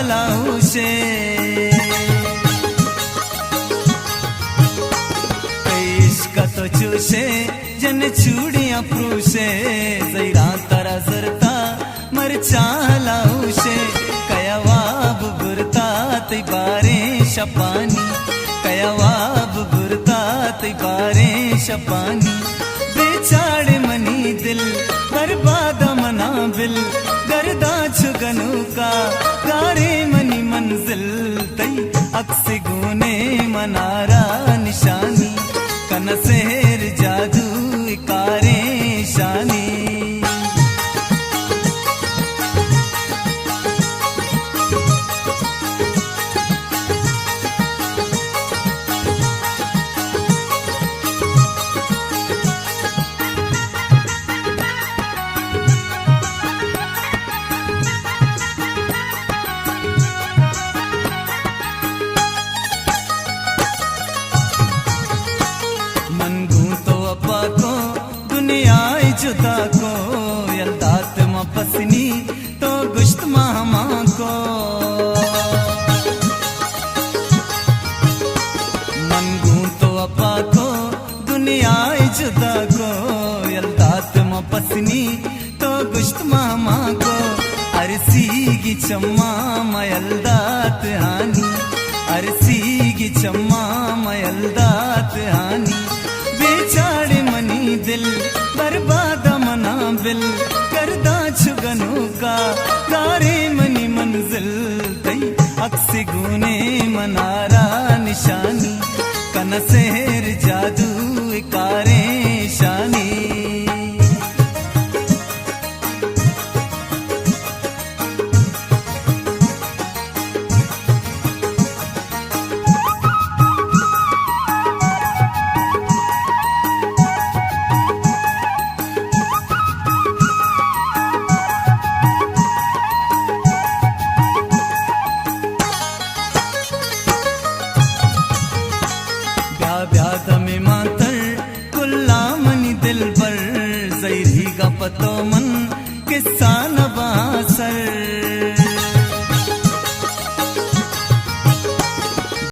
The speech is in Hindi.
चालाऊशे इश्क तो चूशे जन चूड़ियां प्रूशे जैरा तारा जरता मर चालाऊशे कयावाब बुरता तै बारे शपानी कयावाब बुरता तै बारे शपानी बेचाड़े मनी दिल बर्बाद मना बिल गर्दा छुगनु का गारे मनी मंजिल तई अक्स गुने मनारा निशानी कन सेर जादू कारे शानी जुदा को यल्दात म पसनी तो गुश्त मामा को मनगू तो अपा को दुनिया जुदा को यल्दात म पसनी तो गुश्त मामा को अरसी की चम्मा मयल्दात हानी अरसी की चम्मा मयल्दात हानी बेचारे मनी दिल बर्बाद मना बिल करदा छुगनु का गारे मनी मंजिल तई अक्स गुने मनारा निशानी कन सेर जादू कारे शानी ब्याद में मातर कुल्ला मनी दिल पर जैरी का पतो